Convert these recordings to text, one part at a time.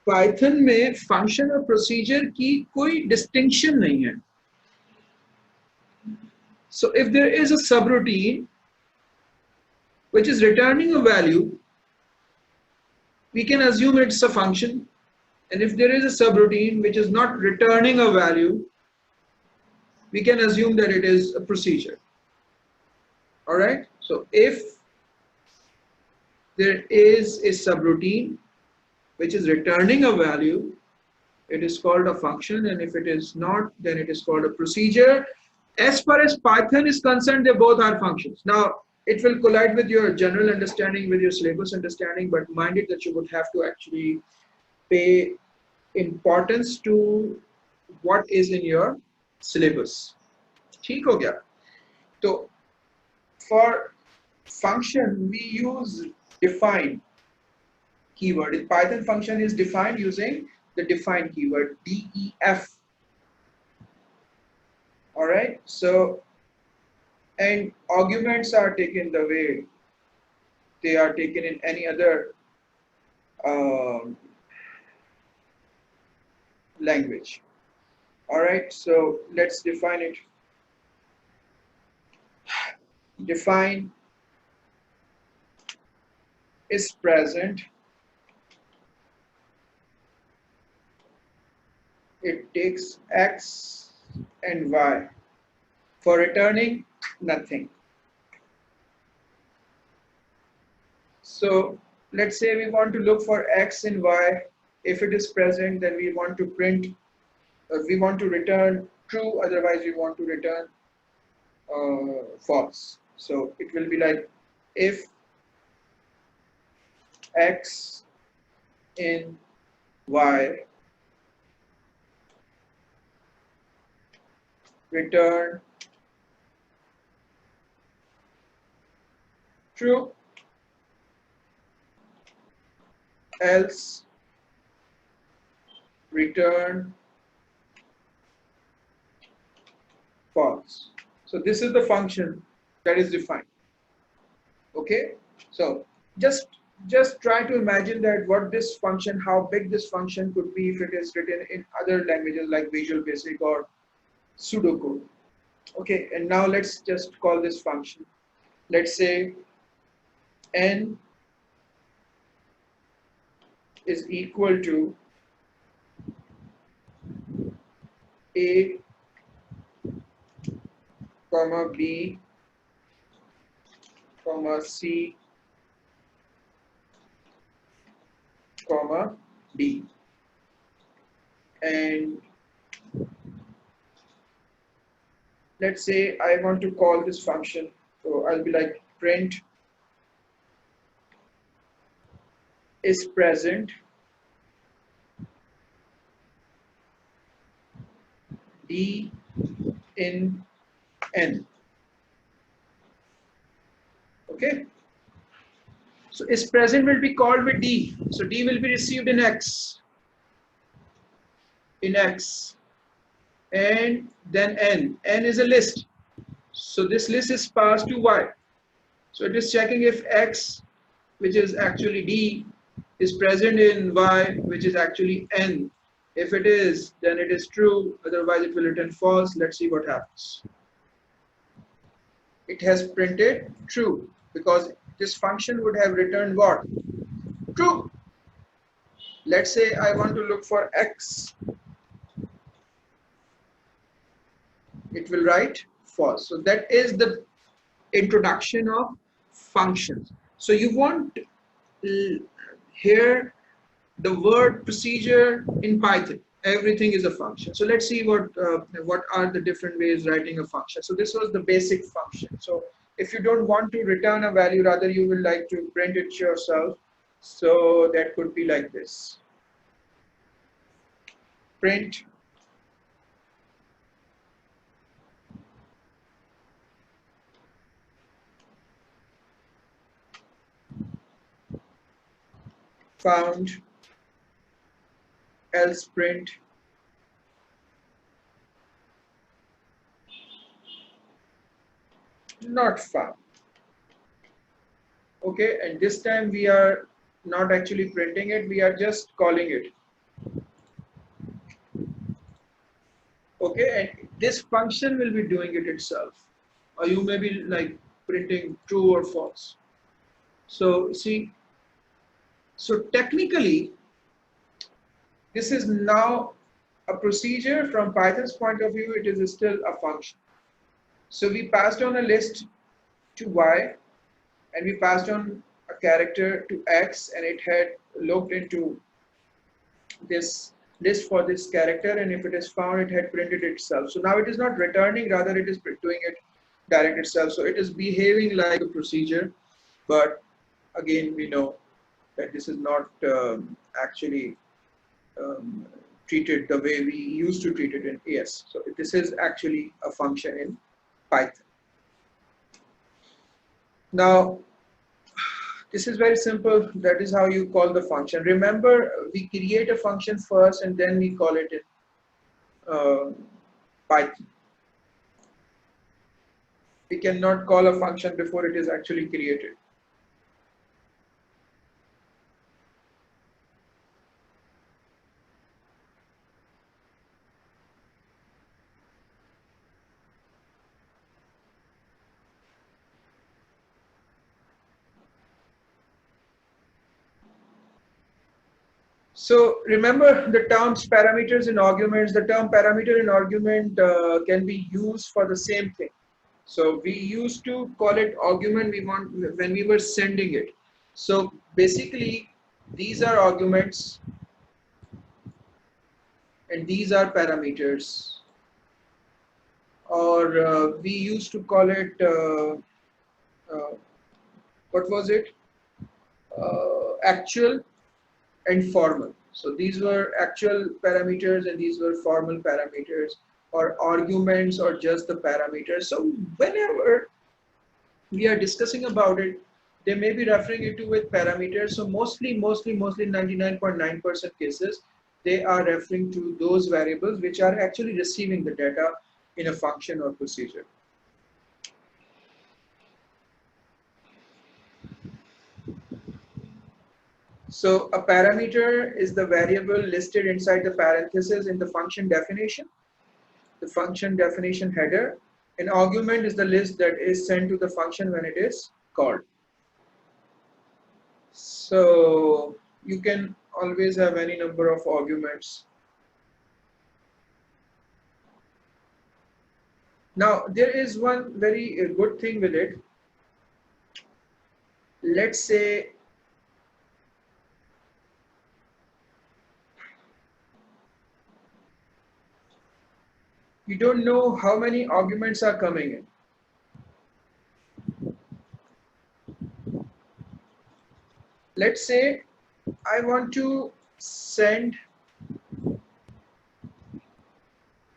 Python में function और procedure की कोई डिस्टिंक्शन नहीं है. So if there is a subroutine which is returning a value, we can assume it's a function. And if there is a subroutine which is not returning a value, we can assume that it is a procedure. All right. So if there is a subroutine which is returning a value, it is called a function, and if it is not, then it is called a procedure. As far as Python is concerned, they both are functions. Now, it will collide with your general understanding, with your syllabus understanding, but mind it that you would have to actually pay importance to what is in your syllabus. ठीक हो गया? तो for function we use define keyword. In Python, function is defined using the define keyword, def. All right. So, and arguments are taken the way they are taken in any other language. All right. So let's define it. Define is present. It takes x and y. For returning, nothing. So let's say we want to look for x and y. If it is present, then we want to print, we want to return true, otherwise we want to return false. So it will be like if x in y return true, else return false. So this is the function that is defined. Okay, so just try to imagine that what this function, how big this function could be if it is written in other languages like Visual Basic or pseudocode. Okay, and now let's just call this function. Let's say n is equal to a comma b comma c comma d, and let's say I want to call this function, so I'll be like print is present d in n. Okay, so is present will be called with d, so d will be received in x, and then n is a list, so this list is passed to y, so it is checking if x, which is actually d, is present in y, which is actually n. If it is, then it is true, otherwise it will return false. Let's see what happens. It has printed true because this function would have returned what? True. Let's say I want to look for x, it will write false. So that is the introduction of functions. So you won't hear the word procedure in Python. Everything is a function. So let's see what are the different ways writing a function. So this was the basic function. So if you don't want to return a value, rather you will like to print it yourself. So that could be like this. Print found, else print not found. Okay, and this time we are not actually printing it, we are just calling it. Okay, and this function will be doing it itself, or you may be like printing true or false. So see, so technically this is now a procedure. From Python's point of view, it is still a function. So we passed on a list to y, and we passed on a character to x, and it had looked into this list for this character, and if it is found, it had printed itself. So now it is not returning, rather it is doing it direct itself. So it is behaving like a procedure, but again we know that this is not actually um, treated the way we used to treat it in AS. So this is actually a function in Python. Now this is very simple. That is how you call the function. Remember, we create a function first and then we call it in Python. We cannot call a function before it is actually created. So remember the terms parameters and arguments. The term parameter and argument can be used for the same thing. So we used to call it argument when we were sending it. So basically these are arguments and these are parameters, or we used to call it what was it, actual and formal. So these were actual parameters and these were formal parameters, or arguments, or just the parameters. So whenever we are discussing about it, they may be referring it to with parameters. So mostly 99.9% cases, they are referring to those variables which are actually receiving the data in a function or procedure. So a parameter is the variable listed inside the parenthesis in the function definition, the function definition header. An argument is the list that is sent to the function when it is called. So you can always have any number of arguments. Now there is one very good thing with it. Let's say you don't know how many arguments are coming in. Let's say I want to send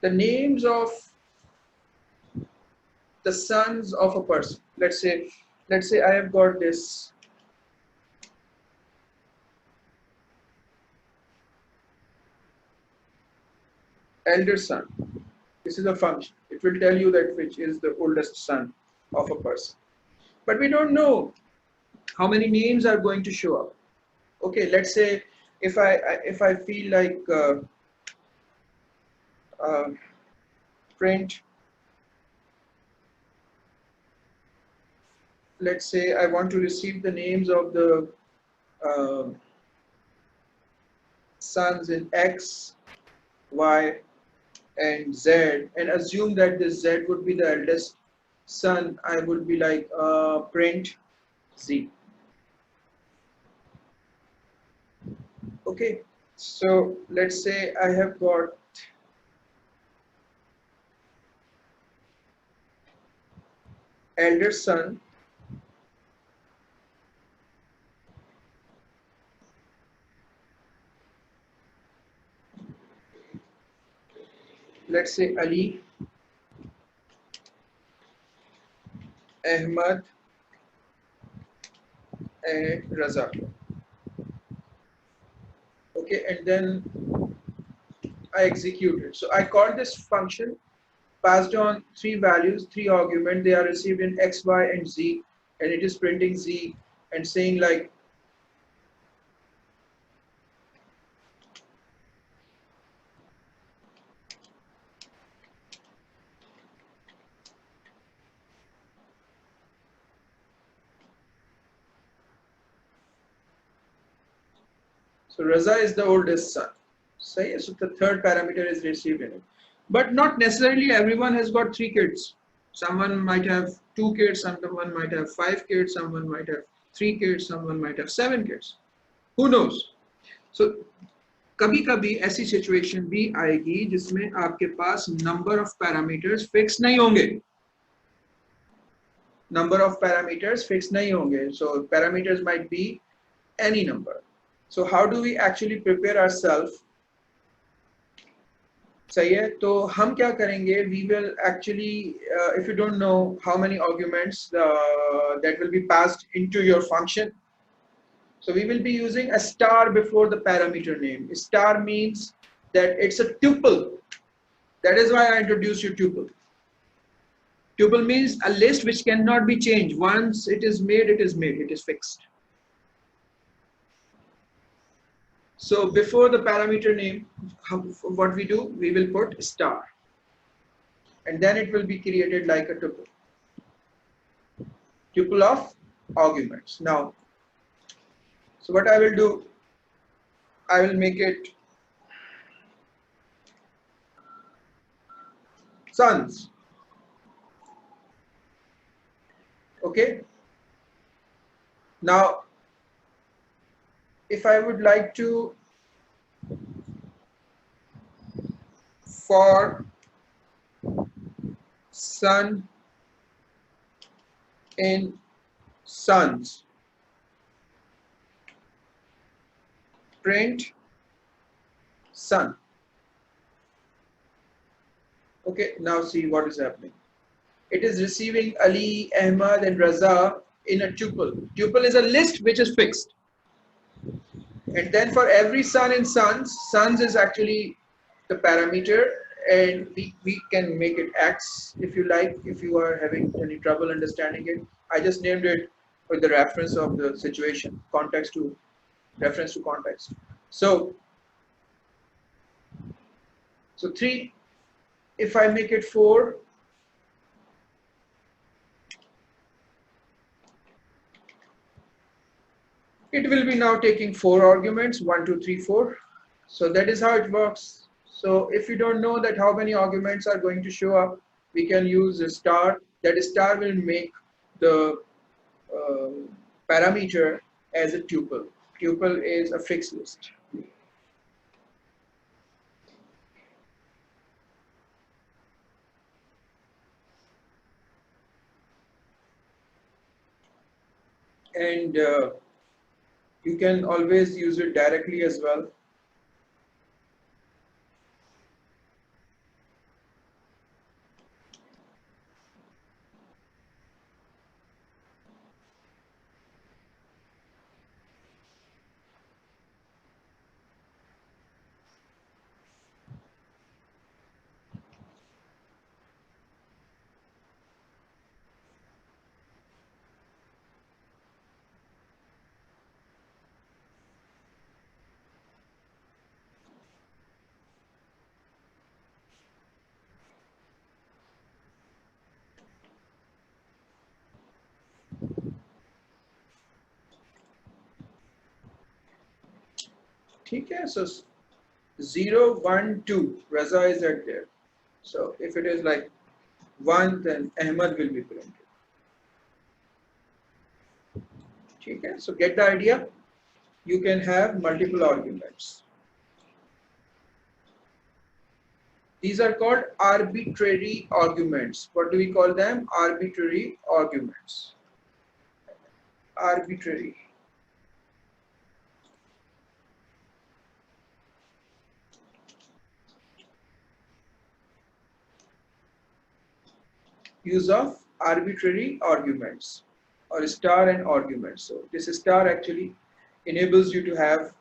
the names of the sons of a person. Let's say I have got this elder son. This is a function. It will tell you that which is the oldest son of a person. But we don't know how many names are going to show up. Okay, let's say if I feel like uh, print, let's say I want to receive the names of the uh, sons in X, Y, and Z, and assume that this Z would be the eldest son. I would be like print Z. Okay, so let's say I have got elder son let's say Ali, Ahmad, and Razak. Okay, and then I execute it. So I call this function, passed on three values, three arguments. They are received in X, Y, and Z, and it is printing Z and saying like So Raza is the oldest son. So the third parameter is received in it. But not necessarily everyone has got 3 kids. Someone might have 2 kids, someone might have 5 kids, someone might have 3 kids, someone might have 7 kids. Who knows? So कभी कभी ऐसी situation भी आएगी जिसमें आपके पास number of parameters fix नहीं होंगे. Number of parameters fixed nahi honge. So parameters might be any number. So how do we actually prepare ourselves? सही है, तो हम क्या करेंगे? We will actually, if you don't know how many arguments that will be passed into your function, so we will be using a star before the parameter name. Star means that it's a tuple. That is why I introduced you tuple. Tuple means a list which cannot be changed. Once it is made, it is made, it is fixed. So before the parameter name, what we do, we will put star. And then it will be created like a tuple. Tuple of arguments. Now, so what I will do, I will make it sons. Okay. Now, if I would like to for son in sons, print son. Okay, now see what is happening. It is receiving Ali, Ahmad and Raza in a tuple. Tuple is a list which is fixed. And then for every son in sons, sons is actually the parameter, and we can make it X if you like, if you are having any trouble understanding it. I just named it with the reference of the situation, context to reference to context. So 3, if I make it 4, it will be now taking 4 arguments, 1, 2, 3, 4. So that is how it works. So if you don't know that how many arguments are going to show up, we can use a star. That star will make the parameter as a tuple. Tuple is a fixed list. And you can always use it directly as well. Okay, so 0, 1, 2, Raza is at there. So if it is like 1, then Ahmad will be printed. Okay, so get the idea. You can have multiple arguments. These are called arbitrary arguments. What do we call them? Arbitrary arguments. Arbitrary. Use of arbitrary arguments or star and arguments. So this star actually enables you to have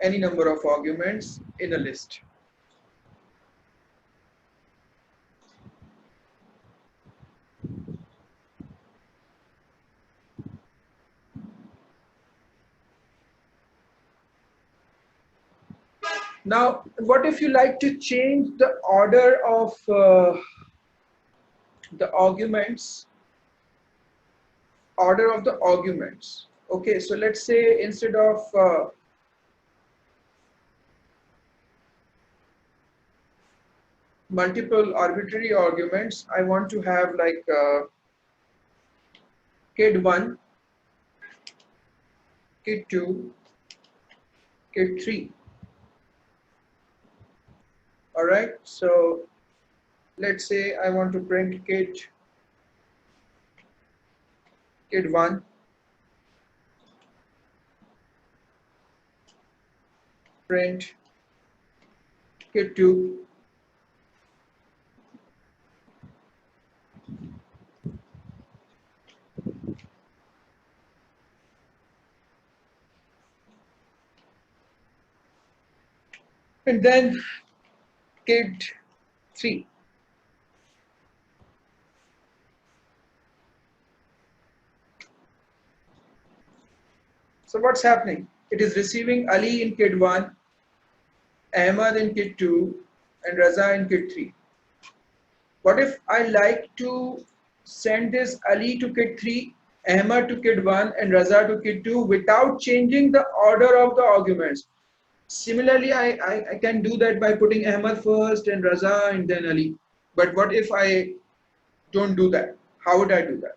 any number of arguments in a list. Now, what if you like to change the order of the arguments? Order of the arguments. Okay, so let's say instead of multiple arbitrary arguments. I want to have like kid 1, kid 2, kid 3. Alright, so let's say I want to print kid 1, print kid 2, and then kid 3. So what's happening? It is receiving Ali in kid 1, Ahmad in kid 2, and Raza in kid 3. What if I like to send this Ali to kid 3, Ahmad to kid 1, and Raza to kid 2 without changing the order of the arguments? Similarly, I can do that by putting Ahmad first and Raza and then Ali. But what if I don't do that? How would I do that?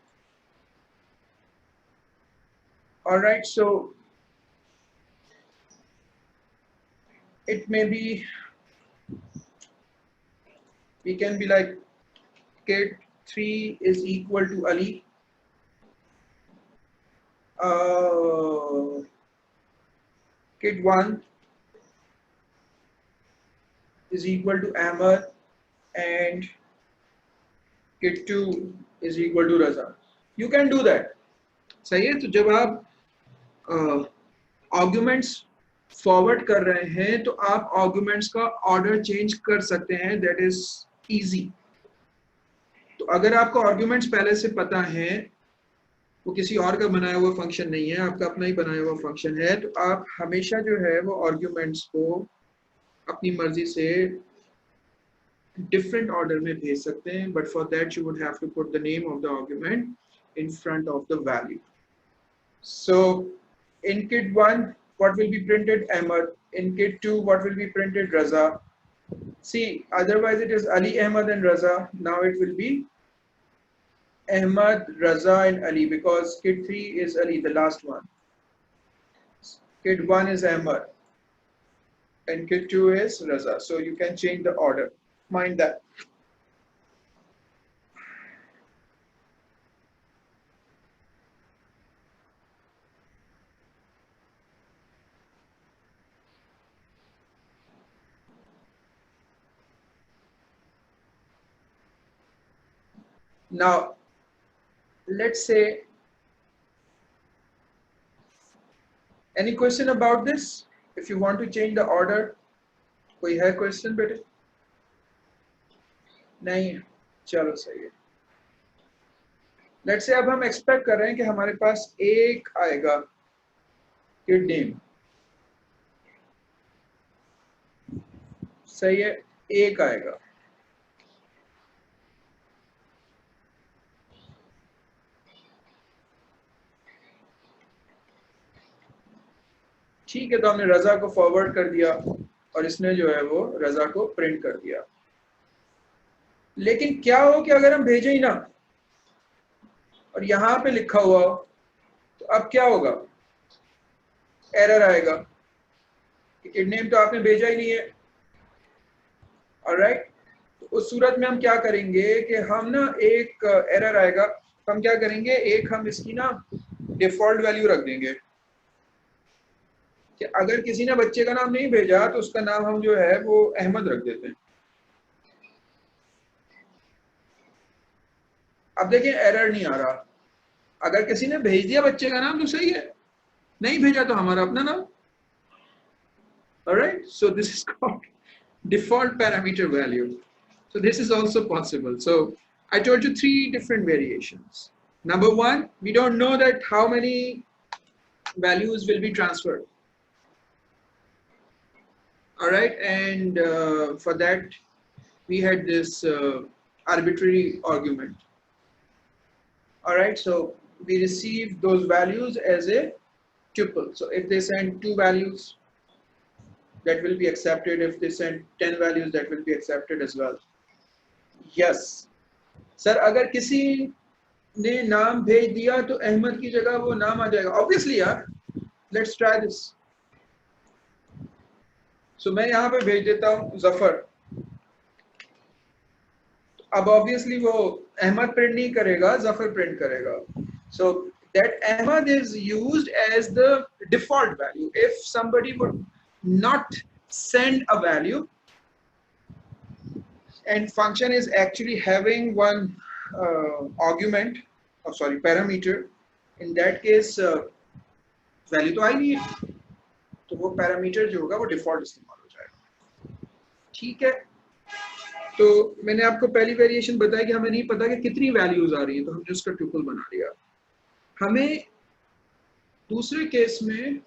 Alright, so it may be, we can be like kid 3 is equal to Ali. Kid 1 is equal to Ahmad and kid 2 is equal to Raza. You can do that. सही है. तो जब आप arguments forward कर रहे हैं तो आप आर्गुमेंट्स का ऑर्डर चेंज कर सकते हैं. That is easy. तो अगर आपको आर्गुमेंट्स पहले से पता है, वो किसी और का बनाया हुआ फंक्शन नहीं है, आपका अपना ही बनाया हुआ फंक्शन है, तो आप हमेशा जो है वो आर्गुमेंट्स को अपनी मर्जी से डिफरेंट ऑर्डर में भेज सकते हैं. But for that you would have to put the name of the argument in front of the value. So in kid 1 what will be printed? Ahmad. In kid 2 what will be printed? Raza. See, otherwise it is Ali, Ahmad and Raza. Now it will be Ahmad, Raza and Ali, because kid 3 is Ali, the last one. Kid 1 is Ahmad and kid 2 is Raza. So you can change the order. Mind that. Now, let's say, any question about this? If you want to change the order, कोई है question बेटे? नहीं, चलो सही है. Let's say अब हम expect कर रहे हैं कि हमारे पास एक आएगा kid name. सही है, एक आएगा. ठीक है, तो हमने रजा को फॉरवर्ड कर दिया और इसने जो है वो रजा को प्रिंट कर दिया. लेकिन क्या हो कि अगर हम भेजें ही ना और यहाँ पे लिखा हुआ हो, तो अब क्या होगा? एरर आएगा कि किड नेम तो आपने भेजा ही नहीं है. ऑलराइट, तो उस सूरत में हम क्या करेंगे कि हम ना एक एरर आएगा, तो हम क्या करेंगे, एक हम इसकी ना डिफॉल्ट वैल्यू रख देंगे कि अगर किसी ने बच्चे का नाम नहीं भेजा तो उसका नाम हम जो है वो अहमद रख देते हैं. अब देखिए एरर नहीं आ रहा. अगर किसी ने भेज दिया बच्चे का नाम तो सही है, नहीं भेजा तो हमारा अपना नाम. Alright, so this is called default parameter value. So this is also possible. So I told you 3 different variations. Number 1, we don't know that how many values will be transferred. Alright, and for that we had this arbitrary argument. Alright, so we receive those values as a tuple. So if they send 2 values, that will be accepted. If they send 10 values, that will be accepted as well. Yes sir, अगर किसी ने नाम भेज दिया तो अहमद की जगह वो नाम आ जाएगा ऑब्वियसली यार. Let's try this. सो मैं यहाँ पे भेज देता हूँ जफर. अब ऑब्वियसली वो अहमद प्रिंट नहीं करेगा, जफर प्रिंट करेगा. सो that Ahmad is used as the default value. If somebody would not send a value and function is actually having one argument, or sorry, parameter, in that case value तो आई नहीं है, तो वो parameter जो होगा वो default इस्तेमाल हो जाएगा. ठीक है. तो मैंने आपको पहली वेरिएशन बताया कि हमें नहीं पता कि कितनी वैल्यूज आ रही है, तो हमने उसका ट्यूपल बना लिया. हमें दूसरे केस में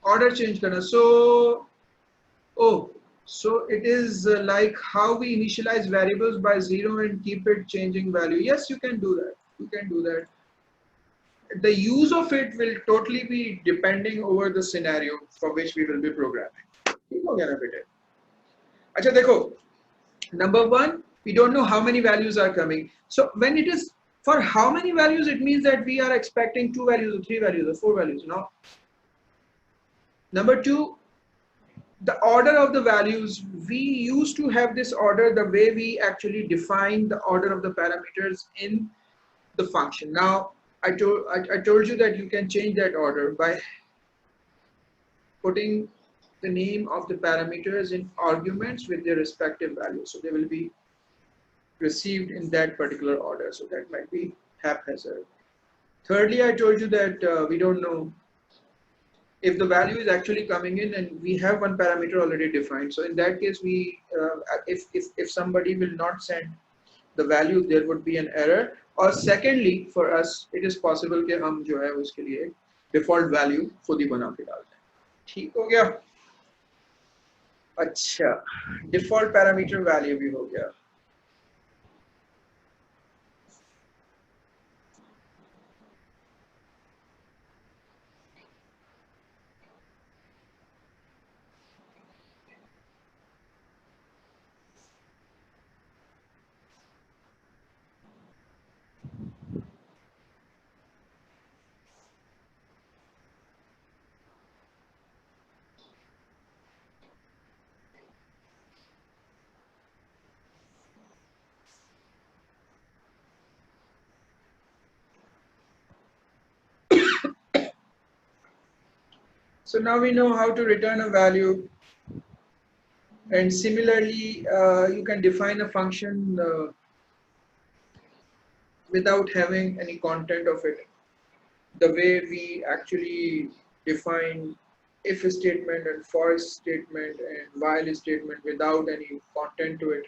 ऑर्डर चेंज करना. So it is like how we initialize variables by 0 and keep it changing value. Yes, you can do that. You can do that. The use of it will totally be depending over the scenario for which we will be programming. ठीक हो गया ना बेटे? अच्छा देखो, number one, we don't know how many values are coming. So when it is for how many values, it means that we are expecting 2 values or 3 values or 4 values. No. Number two, the order of the values, we used to have this order the way we actually define the order of the parameters in the function. Now I told you that you can change that order by putting the name of the parameters in arguments with their respective values, so they will be received in that particular order. So that might be haphazard. Thirdly, I told you that we don't know if the value is actually coming in and we have one parameter already defined. So in that case, we if somebody will not send the value, there would be an error. Or secondly, for us, it is possible कि हम जो है उसके लिए default value खुद ही बना के डालते हैं. ठीक हो गया? अच्छा, default parameter value भी हो गया. So now we know how to return a value, and similarly you can define a function without having any content of it, the way we actually define if statement and for statement and while statement without any content to it.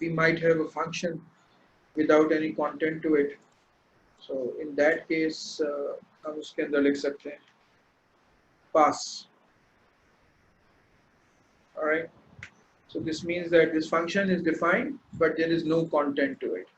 We might have a function without any content to it. So in that case हम उसके अंदर लिख सकते हैं pass. All right. So this means that this function is defined, but there is no content to it.